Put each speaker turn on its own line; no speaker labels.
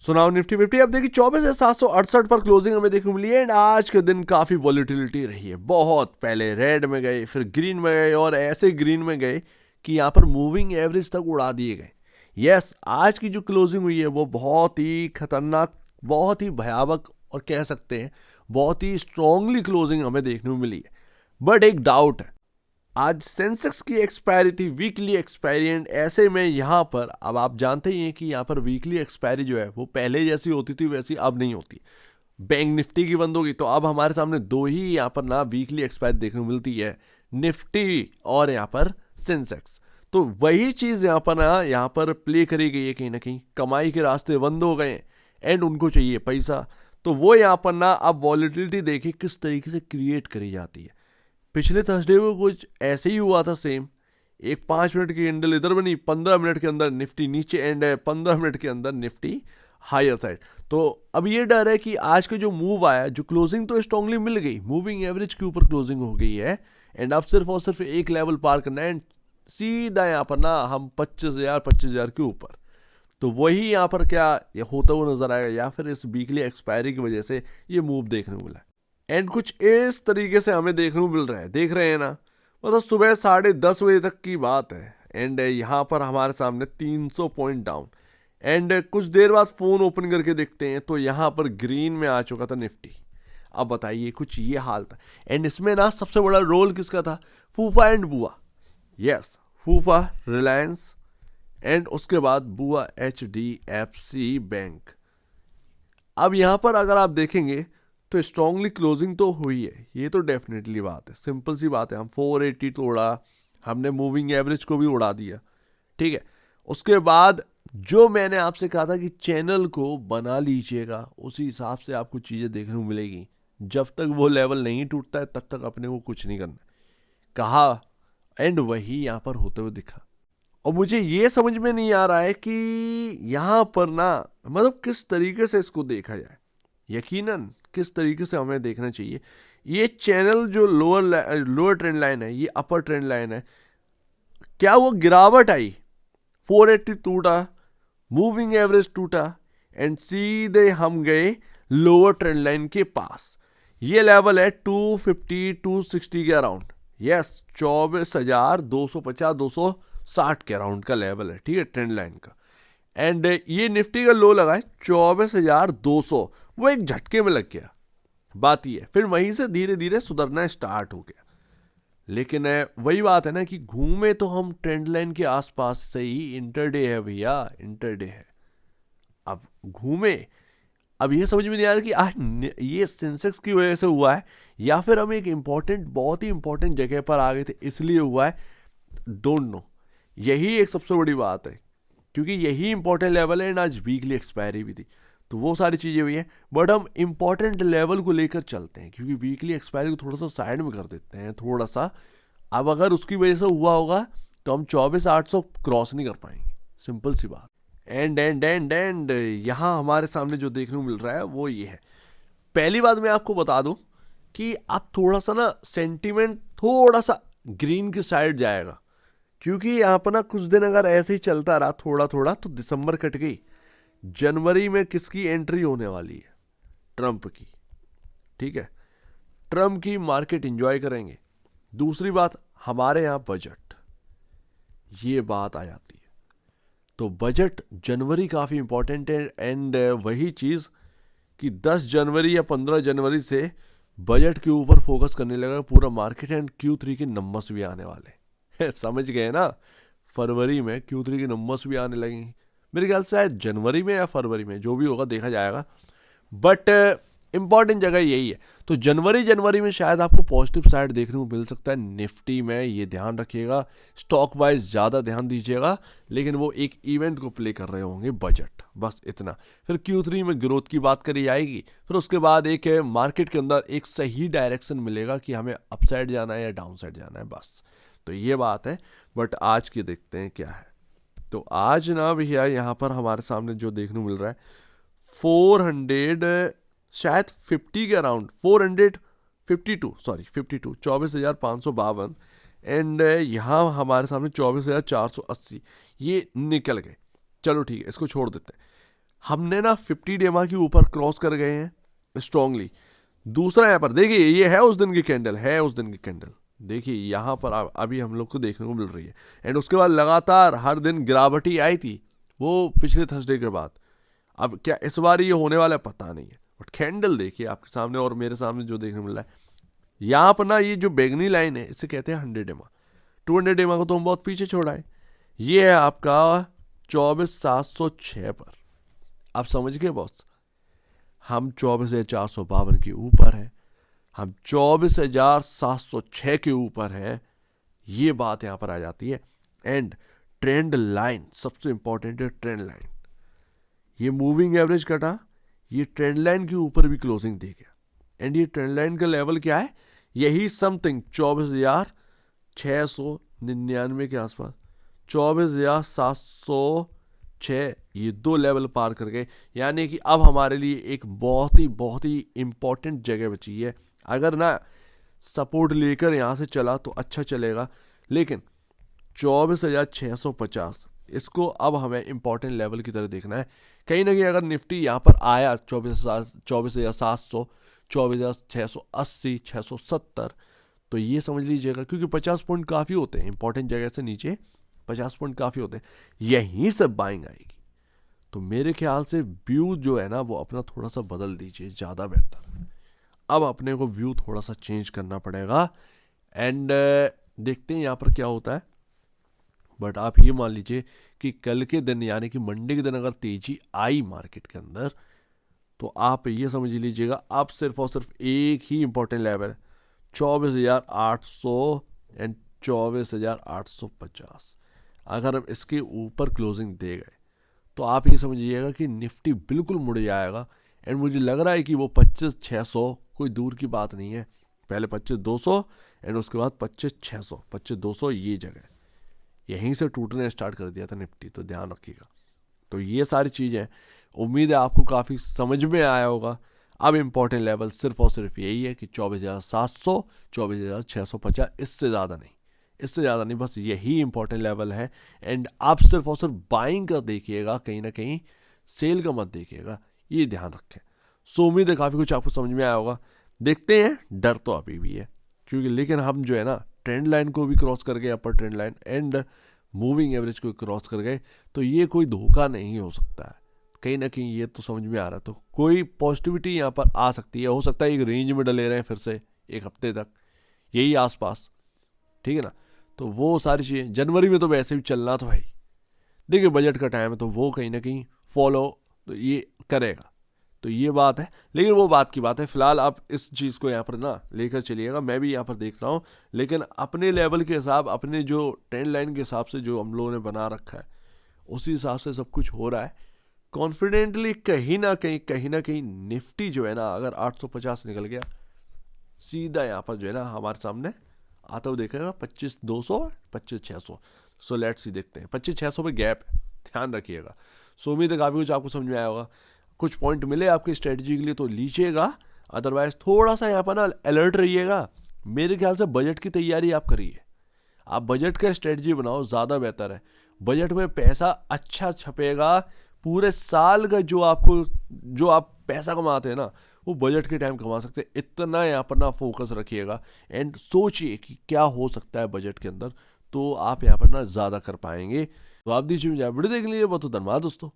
सुनाओ Nifty fifty अब देखिए 24,768 पर क्लोजिंग हमें देखने को मिली है। एंड आज के दिन काफी वॉलिटिलिटी रही है, बहुत पहले रेड में गए, फिर ग्रीन में गए और ऐसे ग्रीन में गए कि यहाँ पर मूविंग एवरेज तक उड़ा दिए गए। यस, आज की जो क्लोजिंग हुई है वो बहुत ही खतरनाक, बहुत ही भयावह और कह सकते हैं बहुत ही स्ट्रांगली क्लोजिंग हमें देखने को मिली है। बट एक डाउट है, आज सेंसेक्स की एक्सपायरी थी, वीकली एक्सपायरी, एंड ऐसे में यहाँ पर अब आप जानते ही हैं कि यहाँ पर वीकली एक्सपायरी जो है वो पहले जैसी होती थी वैसी अब नहीं होती। बैंक निफ्टी की बंद होगी तो अब हमारे सामने दो ही यहाँ पर ना वीकली एक्सपायरी देखने को मिलती है, निफ्टी और यहाँ पर सेंसेक्स। तो वही चीज़ यहाँ पर ना यहाँ पर प्ले करी गई है, कहीं ना कहीं कमाई के रास्ते बंद हो गए एंड उनको चाहिए पैसा। तो वो यहाँ पर ना अब वॉलिटिलिटी देखे किस तरीके से क्रिएट करी जाती है। पिछले थर्सडे को कुछ ऐसे ही हुआ था सेम, एक 5 मिनट की कैंडल इधर बनी, 15 मिनट के अंदर निफ्टी नीचे एंड 15 मिनट के अंदर निफ्टी हायर साइड। तो अब ये डर है कि आज का जो मूव आया, जो क्लोजिंग तो स्ट्रांगली मिल गई, मूविंग एवरेज के ऊपर क्लोजिंग हो गई है एंड अब सिर्फ और सिर्फ एक लेवल पार करना है एंड सीधा यहाँ पर ना हम 25,000 के ऊपर। तो वही यहाँ पर क्या ये होता हुआ नजर आएगा या फिर इस वीकली एक्सपायरी की वजह से ये मूव देखने को मिला है। एंड कुछ इस तरीके से हमें देखने को मिल रहा है, देख रहे हैं ना, मतलब सुबह 10:30 बजे तक की बात है एंड यहाँ पर हमारे सामने 300 पॉइंट डाउन एंड कुछ देर बाद फ़ोन ओपन करके देखते हैं तो यहाँ पर ग्रीन में आ चुका था निफ्टी। अब बताइए कुछ ये हाल था एंड इसमें ना सबसे बड़ा रोल किसका था? फूफा एंड बुआ। यस, फूफा रिलायंस एंड उसके बाद बुआ HDFC बैंक। अब यहाँ पर अगर आप देखेंगे तो स्ट्रांगली क्लोजिंग तो हुई है, ये तो डेफिनेटली बात है, सिंपल सी बात है। हम 480 तोड़ा, हमने मूविंग एवरेज को भी उड़ा दिया, ठीक है। उसके बाद जो मैंने आपसे कहा था कि चैनल को बना लीजिएगा, उसी हिसाब से आपको चीज़ें देखने को मिलेगी। जब तक वो लेवल नहीं टूटता है तब तक अपने को कुछ नहीं करना कहा एंड वही यहाँ पर होते हुए दिखा। और मुझे ये समझ में नहीं आ रहा है कि यहाँ पर ना मतलब किस तरीके से इसको देखा जाए। यकीनन किस तरीके से हमें देखना चाहिए, ये चैनल जो लोअर ट्रेंड लाइन है, ये अपर ट्रेंड लाइन है, क्या वो गिरावट आई, 480 टूटा, मूविंग एवरेज टूटा एंड सीधे हम गए लोअर ट्रेंड लाइन के पास। ये लेवल है 250 260 के अराउंड। यस, 24,250 260 के अराउंड का लेवल है, ठीक है, ट्रेंड लाइन का। एंड ये निफ्टी का लो लगा है 24,200, वो एक झटके में लग गया। बात ये है, फिर वहीं से धीरे धीरे सुधरना स्टार्ट हो गया। लेकिन वही बात है ना कि घूमे तो हम ट्रेंड लाइन के आसपास से ही, इंटरडे है भैया, इंटरडे है। अब घूमे, अब ये समझ में नहीं आ रहा कि आज ये सेंसेक्स की वजह से हुआ है या फिर हम एक इंपॉर्टेंट, बहुत ही इंपॉर्टेंट जगह पर आ गए थे इसलिए हुआ है, डोंट नो। यही एक सबसे बड़ी बात है क्योंकि यही इंपॉर्टेंट लेवल है एंड आज वीकली एक्सपायरी भी थी, तो वो सारी चीज़ें हुई हैं। बट हम इंपॉर्टेंट लेवल को लेकर चलते हैं क्योंकि वीकली एक्सपायरी को थोड़ा सा साइड में कर देते हैं, थोड़ा सा। अब अगर उसकी वजह से हुआ होगा तो हम 24,800 क्रॉस नहीं कर पाएंगे, सिंपल सी बात। एंड यहाँ हमारे सामने जो देखने को मिल रहा है वो ये है। पहली बात मैं आपको बता दूं कि आप थोड़ा सा ना सेंटीमेंट थोड़ा सा ग्रीन की साइड जाएगा क्योंकि यहाँ पर ना कुछ दिन अगर ऐसे ही चलता रहा थोड़ा थोड़ा तो दिसंबर कट गई। जनवरी में किसकी एंट्री होने वाली है? ट्रंप की, ठीक है, ट्रंप की मार्केट एंजॉय करेंगे। दूसरी बात, हमारे यहाँ बजट, ये बात आ जाती है। तो बजट जनवरी काफ़ी इंपॉर्टेंट है एंड वही चीज़ कि 10 जनवरी या 15 जनवरी से बजट के ऊपर फोकस करने लगा पूरा मार्केट एंड Q3 के नंबर्स भी आने वाले समझ गए ना, फरवरी में Q3 के नंबर्स भी आने लगेंगे। मेरे ख्याल से शायद जनवरी में या फरवरी में, जो भी होगा देखा जाएगा, बट इंपॉर्टेंट जगह यही है। तो जनवरी में शायद आपको पॉजिटिव साइड देखने को मिल सकता है निफ्टी में, ये ध्यान रखिएगा। स्टॉक वाइज ज़्यादा ध्यान दीजिएगा, लेकिन वो एक इवेंट को प्ले कर रहे होंगे, बजट, बस इतना। फिर Q3 में ग्रोथ की बात करी जाएगी, फिर उसके बाद एक मार्केट के अंदर एक सही डायरेक्शन मिलेगा कि हमें अपसाइड जाना है या डाउन साइड जाना है, बस। तो ये बात है। बट आज की देखते हैं क्या है। तो आज ना भैया यहाँ पर हमारे सामने जो देखने को मिल रहा है 400 शायद 50 के अराउंड, 452 सॉरी 52, 24,552 एंड यहाँ हमारे सामने 24,480, ये निकल गए। चलो ठीक है, इसको छोड़ देते हैं। हमने ना 50 डेमा के ऊपर क्रॉस कर गए हैं स्ट्रांगली। दूसरा यहाँ पर देखिए, ये है उस दिन की कैंडल, है उस दिन की कैंडल, देखिए यहाँ पर अभी हम लोग को देखने को मिल रही है। एंड उसके बाद लगातार हर दिन गिरावटी आई थी वो पिछले थर्सडे के बाद। अब क्या इस बार ये होने वाला है पता नहीं है, बट कैंडल देखिए आपके सामने और मेरे सामने जो देखने को मिल रहा है। यहाँ पर ना ये जो बैगनी लाइन है इसे कहते हैं 100 डेमा। 200 डेमा को तो हम बहुत पीछे छोड़ा है। ये है आपका 24,706 पर। आप समझ गए बॉस, हम 24,452 के ऊपर है, हम 24,706 के ऊपर है। ये बात यहां पर आ जाती है। एंड ट्रेंड लाइन सबसे इंपॉर्टेंट है, ट्रेंड लाइन। ये मूविंग एवरेज कटा, ये ट्रेंड लाइन के ऊपर भी क्लोजिंग दे गया। एंड ये ट्रेंड लाइन का लेवल क्या है, यही समथिंग 24,699 के आसपास, 24,706, ये दो लेवल पार कर गए। यानी कि अब हमारे लिए एक बहुत ही इंपॉर्टेंट जगह बची है। अगर ना सपोर्ट लेकर यहाँ से चला तो अच्छा चलेगा, लेकिन 24,650 इसको अब हमें इंपॉर्टेंट लेवल की तरह देखना है। कहीं ना कहीं अगर निफ्टी यहाँ पर आया 24,700, 24,680, 670, तो ये समझ लीजिएगा, क्योंकि 50 पॉइंट काफ़ी होते हैं इंपॉर्टेंट जगह से नीचे, 50 पॉइंट काफ़ी होते हैं, यहीं से बाइंग आएगी। तो मेरे ख्याल से व्यू जो है ना वो अपना थोड़ा सा बदल दीजिए, ज़्यादा बेहतर। अब अपने को व्यू थोड़ा सा चेंज करना पड़ेगा। एंड देखते हैं यहाँ पर क्या होता है। बट आप ये मान लीजिए कि कल के दिन यानी कि मंडे के दिन अगर तेजी आई मार्केट के अंदर, तो आप ये समझ लीजिएगा आप सिर्फ और सिर्फ एक ही इंपॉर्टेंट लेवल 24,800 एंड 24,850, अगर हम इसके ऊपर क्लोजिंग दे गए तो आप ये समझिएगा कि निफ्टी बिल्कुल मुड़ जाएगा। एंड मुझे लग रहा है कि वो 25,600 कोई दूर की बात नहीं है। पहले 25,200 एंड उसके बाद 25,600, 25,200 ये जगह यहीं से टूटने स्टार्ट कर दिया था निफ्टी, तो ध्यान रखिएगा। तो ये सारी चीज़ें उम्मीद है आपको काफ़ी समझ में आया होगा। अब इम्पॉर्टेंट लेवल सिर्फ और सिर्फ यही है कि 24,700, 24,650, इससे ज़्यादा नहीं, इससे ज़्यादा नहीं, बस यही इंपॉर्टेंट लेवल है। एंड आप सिर्फ और सिर्फ बाइंग का देखिएगा, कहीं ना कहीं सेल का मत देखिएगा, ये ध्यान रखें। सो उम्मीद है काफ़ी कुछ आपको समझ में आया होगा। देखते हैं, डर तो अभी भी है, क्योंकि लेकिन हम जो है ना ट्रेंड लाइन को भी क्रॉस कर गए, अपर trend line and moving average को क्रॉस कर गए, तो ये कोई धोखा नहीं हो सकता है। कहीं ना कहीं ये तो समझ में आ रहा है, तो कोई पॉजिटिविटी यहाँ पर आ सकती है। हो सकता है एक रेंज में डले रहें फिर से एक हफ्ते तक, यही आसपास, ठीक है ना। तो वो सारी चीज़ें जनवरी में तो वैसे भी चलना तो है ही, देखिए बजट का टाइम है, तो वो कहीं ना कहीं फॉलो तो ये करेगा, तो ये बात है। लेकिन वो बात की बात है, फिलहाल आप इस चीज़ को यहाँ पर ना लेकर चलिएगा। मैं भी यहाँ पर देख रहा हूँ, लेकिन अपने लेवल के हिसाब, अपने जो ट्रेंड लाइन के हिसाब से जो हम लोगों ने बना रखा है, उसी हिसाब से सब कुछ हो रहा है कॉन्फिडेंटली। कहीं ना कहीं निफ्टी जो है ना अगर 850 निकल गया, सीधा यहाँ पर जो है ना हमारे सामने आता हुआ देखेगा 25,200, 25,600। सो लेट्स सी, देखते हैं। 25,600 पे गैप है, ध्यान रखिएगा। सो उम्मीद है काफ़ी कुछ आपको समझ में आया होगा। कुछ पॉइंट मिले आपकी स्ट्रेटजी के लिए तो लीजिएगा, अदरवाइज थोड़ा सा यहाँ पर ना अलर्ट रहिएगा। मेरे ख्याल से बजट की तैयारी आप करिए, आप बजट का स्ट्रेटजी बनाओ, ज़्यादा बेहतर है। बजट में पैसा अच्छा छपेगा, पूरे साल का जो आप पैसा कमाते हैं ना, वो बजट के टाइम कमा सकते हैं। इतना यहाँ पर ना फोकस रखिएगा एंड सोचिए कि क्या हो सकता है बजट के अंदर, तो आप यहाँ पर ना ज़्यादा कर पाएंगे। तो आप दीजिए मुझे वीडियो देखने के लिए बहुत धन्यवाद दोस्तों।